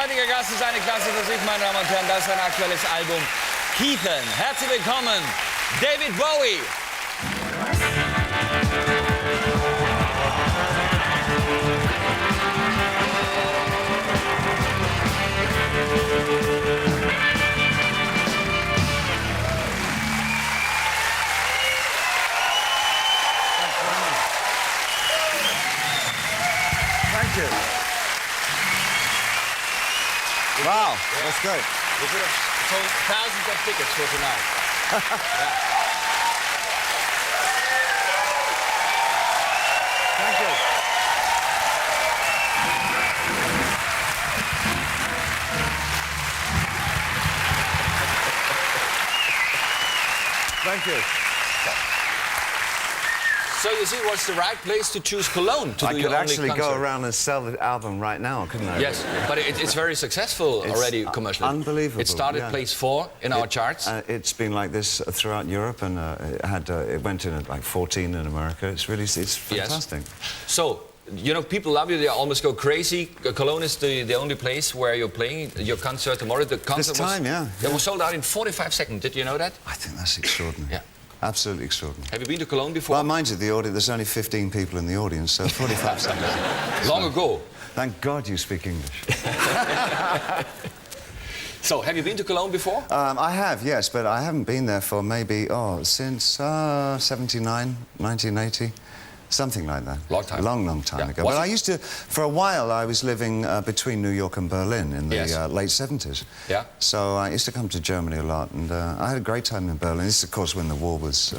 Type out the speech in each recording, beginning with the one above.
heutiger Gast ist eine Klasse für sich, meine Damen und Herren. Das ist ein aktuelles Album. Keithen. Herzlich willkommen, David Bowie. Thank you. Wow, that's great. We could have sold thousands of tickets for tonight. Yeah. Thank you. Thank you. So you see, what's the right place to choose Cologne to do I your could only actually concert? go around and sell the album right now, couldn't I? Yes, but it's very successful already commercially. Unbelievable. It started place 4 in our charts. It's been like this throughout Europe, and it went in at like 14 in America. It's fantastic. Yes. So, you know, people love you. They almost go crazy. Cologne is the only place where you're playing your concert tomorrow. The concert It was sold out in 45 seconds. Did you know that? I think that's extraordinary. Yeah. Absolutely extraordinary. Have you been to Cologne before? Well, mind you, there's only 15 people in the audience, so 45 seconds. Long ago. Thank God you speak English. So, have you been to Cologne before? I have, yes, but I haven't been there for maybe, since 79, 1980. Something like that. Long time. Long time ago. Was But it? I used to, for a while, I was living between New York and Berlin in the late 70s. Yeah. So I used to come to Germany a lot, and I had a great time in Berlin. This is, of course, when the war was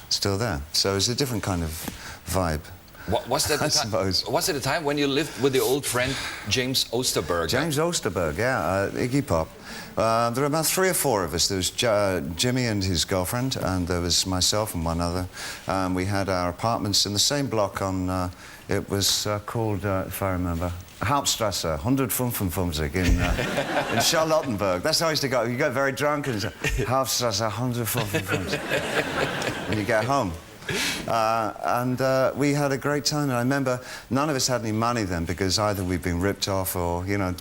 still there. So it's a different kind of vibe. Was that I suppose. Was it a time when you lived with the old friend James Osterberg? James Osterberg, yeah, Iggy Pop. There were about 3 or 4 of us. There was Jimmy and his girlfriend, and there was myself and one other. We had our apartments in the same block on, it was called, if I remember, Hauptstrasse, 155 in Charlottenburg. That's how I used to go. You get very drunk and Hauptstrasse, 155 when you get home. We had a great time, and I remember none of us had any money then because either we'd been ripped off or, you know,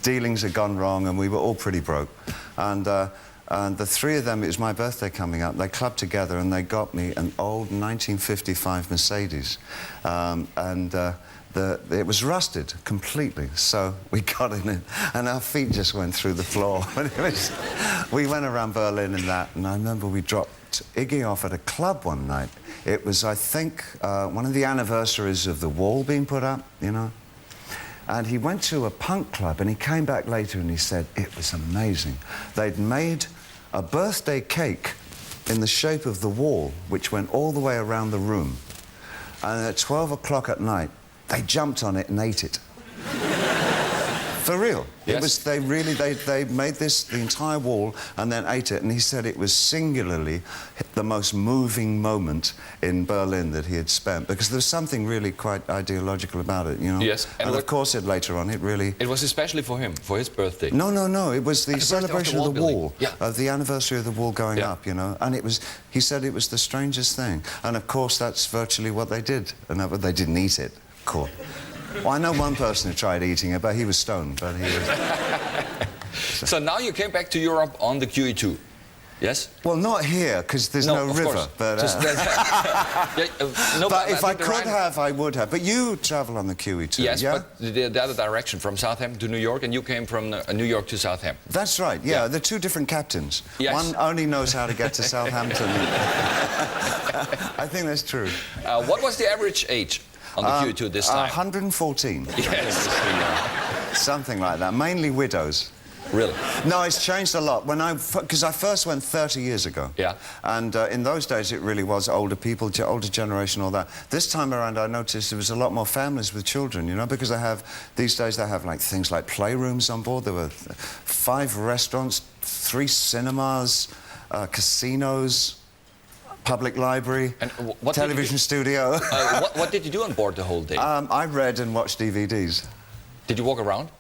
dealings had gone wrong, and we were all pretty broke. And the 3 of them, it was my birthday coming up, they clubbed together and they got me an old 1955 Mercedes. It was rusted completely, so we got in it, and our feet just went through the floor. We went around Berlin in that, and I remember we dropped Iggy off at a club one night. It was, I think, one of the anniversaries of the wall being put up, you know. And he went to a punk club, and he came back later and he said, it was amazing. They'd made a birthday cake in the shape of the wall, which went all the way around the room. And at 12 o'clock at night, they jumped on it and ate it. For real. Yes. It was, they made this, the entire wall, and then ate it, and he said it was singularly the most moving moment in Berlin that he had spent, because there was something really quite ideological about it, you know? Yes. And of course, later on, it really... It was especially for him, for his birthday. No, it was the celebration of the wall, yeah. of the anniversary of the wall going up, you know? And it was, he said it was the strangest thing. And of course, that's virtually what they did. And they didn't eat it, of course. Well, I know one person who tried eating it, but he was stoned, but he was... So now you came back to Europe on the QE2, yes? Well, not here, because there's no river. Course. But, but if I could have, I would have. But you travel on the QE2, yes, yeah? But the other direction, from Southampton to New York, and you came from New York to Southampton. That's right, yeah. They're 2 different captains. Yes. One only knows how to get to Southampton. I think that's true. What was the average age on the QE2 this time? 114. Yes. Something like that. Mainly widows. Really? No, it's changed a lot. Because I first went 30 years ago. Yeah. And in those days, it really was older people, older generation, all that. This time around, I noticed there was a lot more families with children, you know, because these days they have, like, things like playrooms on board. There were 5 restaurants, 3 cinemas, casinos, public library, and television studio. What did you do on board the whole day? I read and watched DVDs. Did you walk around?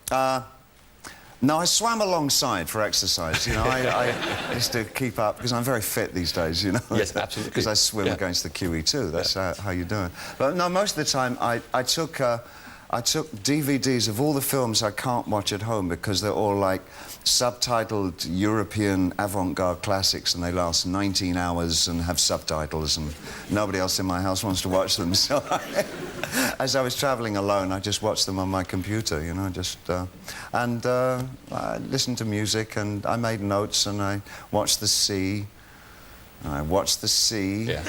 No, I swam alongside for exercise. You know, I used to keep up because I'm very fit these days. You know. Yes, absolutely. Because I swim against the QE2. That's how you do it. But no, most of the time I took I took DVDs of all the films I can't watch at home because they're all like subtitled European avant-garde classics and they last 19 hours and have subtitles and nobody else in my house wants to watch them. So as I was travelling alone, I just watched them on my computer, you know, I listened to music and I made notes and I watched the sea. I watched the sea. Yeah.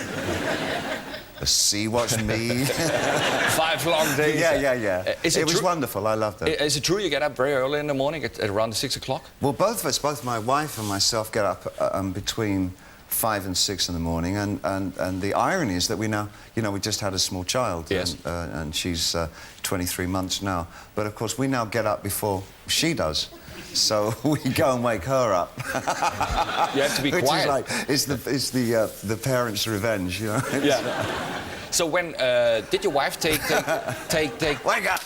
The sea watched me. 5 long days. Yeah. It was wonderful. I loved it. Is it true you get up very early in the morning at around 6 o'clock? Well, both of us, both my wife and myself, get up between 5 and 6 in the morning. And the irony is that we now, you know, we just had a small child. Yes. And she's 23 months now. But of course, we now get up before she does. So we go and wake her up. You have to be Which quiet. is like, it's the parents' revenge, you know? Yeah. So when did your wife take Wake up!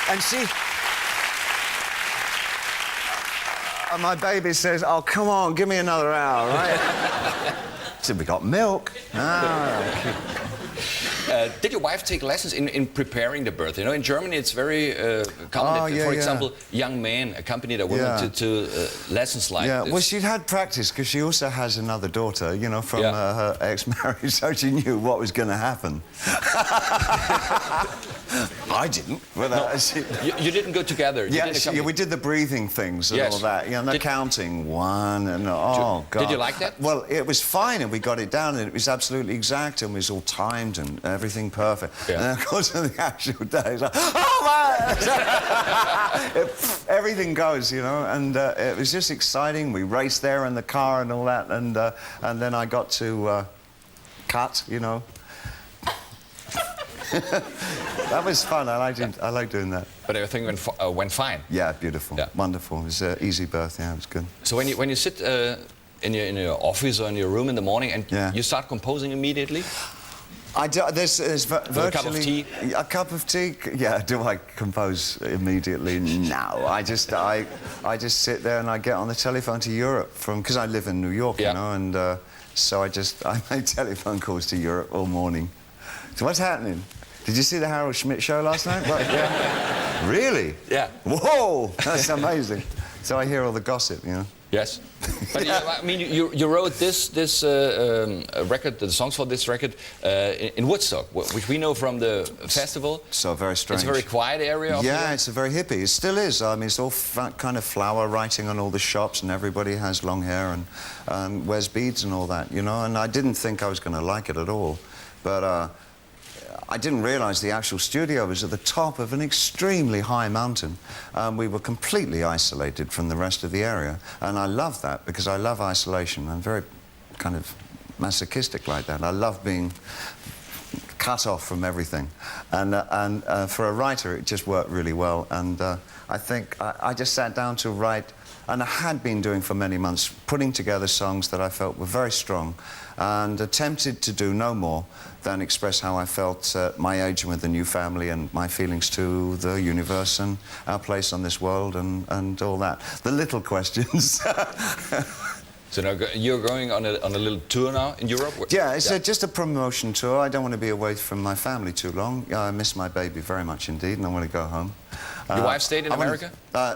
And she... And my baby says, oh, come on, give me another hour, right? So we got milk. Did your wife take lessons in preparing the birth? You know, in Germany it's very common that, for example, young men accompany their women to lessons like this. Well, she'd had practice because she also has another daughter, you know, from her ex-marriage, so she knew what was going to happen. I didn't. But, you didn't go together? We did the breathing things and all that, you know, the counting one and, oh, God. Did you like that? Well, it was fine and we got it down and it was absolutely exact and it was all timed and everything perfect. Yeah. And of course, on the actual day, it's like, oh, my! Everything goes, you know, and it was just exciting. We raced there in the car and all that, and then I got to cut, you know. That was fun. I like doing that. But everything went fine. Yeah, beautiful, wonderful. It was an easy birth. Yeah, it was good. So when you sit in your office or in your room in the morning and you start composing immediately. I do, there's virtually... A cup of tea? A cup of tea? Yeah, do I compose immediately? No, I just sit there and I get on the telephone to Europe because I live in New York, you know, and so I make telephone calls to Europe all morning. So what's happening? Did you see the Harald Schmidt-show last night? What? Yeah. Really? Yeah. Whoa, that's amazing. So I hear all the gossip, you know. Yes. But I mean, you wrote this record, the songs for this record, in Woodstock, which we know from the festival. So very strange. It's a very quiet area. Yeah, it's a very hippie. It still is. I mean, it's all kind of flower writing on all the shops, and everybody has long hair and wears beads and all that, you know. And I didn't think I was going to like it at all, but. I didn't realise the actual studio was at the top of an extremely high mountain. We were completely isolated from the rest of the area, and I love that because I love isolation. I'm very kind of masochistic like that. I love being cut off from everything, and for a writer it just worked really well. And I think I just sat down to write, and I had been doing for many months, putting together songs that I felt were very strong, and attempted to do no more than express how I felt at my age and with the new family and my feelings to the universe and our place on this world and all that. The little questions. So now you're going on a little tour now in Europe? Yeah, it's just a promotion tour. I don't want to be away from my family too long. I miss my baby very much indeed, and I want to go home. Your wife stayed in America?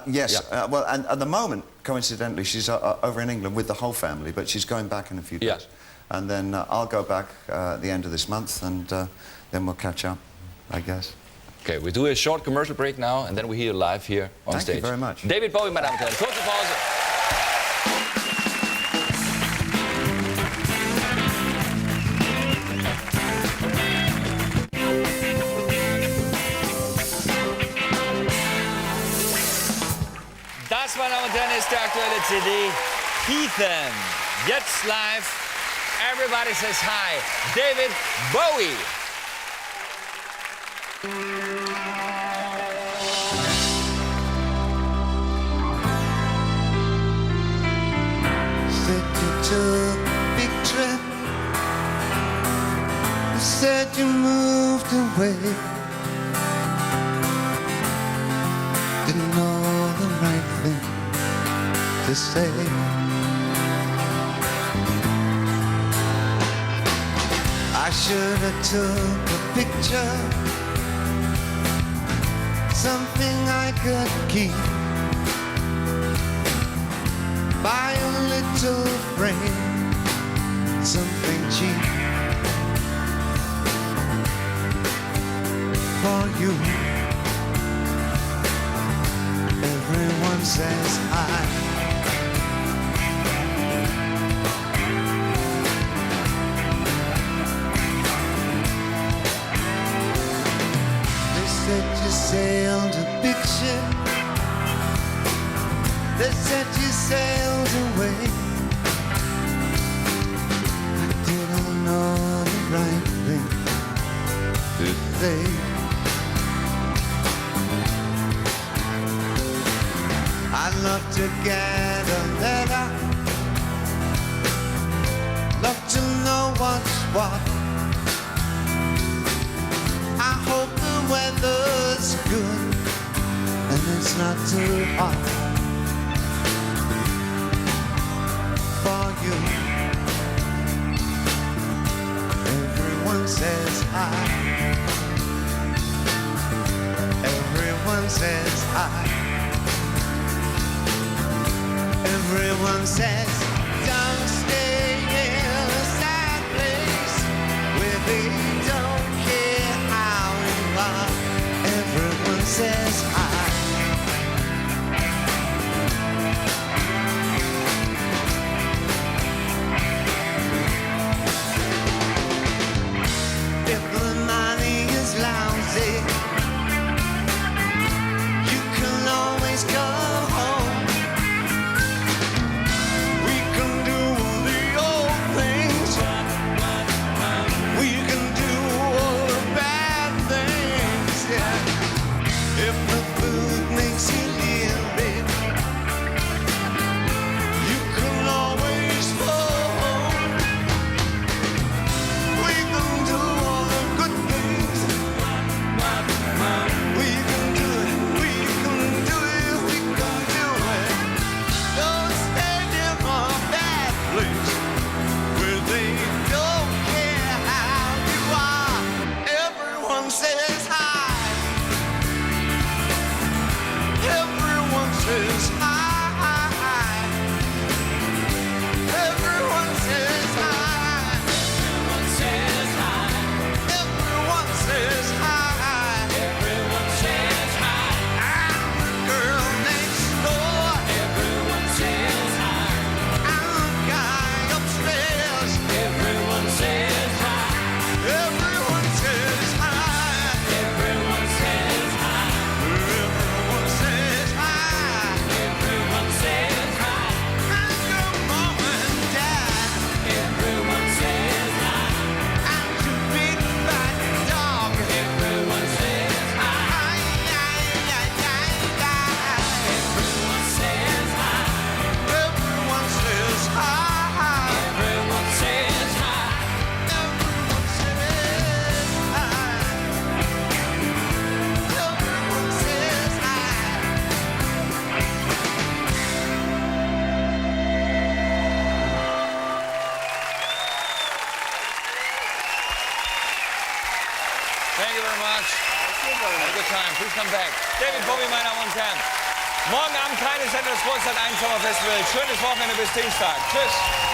Yes. Yeah. Well, and at the moment, coincidentally, she's over in England with the whole family, but she's going back in a few days. Yeah. And then I'll go back at the end of this month, and then we'll catch up, I guess. Okay, we do a short commercial break now, and then we hear you live here on stage. Thank you very much. David Bowie, meine Damen und Herren. Kurze Pause. Das, meine Damen und Herren, ist der aktuelle CD. Heathen. Jetzt live. Everybody says hi. David Bowie. Said you took a big trip. You said you moved away. Didn't know the right thing to say. I should have took a picture, something I could keep. Buy a little frame, something cheap for you. Everyone says hi. They said you sailed a big ship. They said you sailed away. I didn't know the right thing to say. I'd love to get a letter, love to know what's what. I hope the weather's good and it's not too hot for you. Everyone says hi. Everyone says hi. Everyone says, don't stay in a sad place where they don't care how you are. Everyone says hi. If the money is lousy, you can always go home. Thank you very much. Have a good time. Please come back. David Bowie, meine Damen und Herren. Morgen Abend kleines Center, das Großstadt 1 Sommerfestival. Schönes Wochenende bis Dienstag. Tschüss.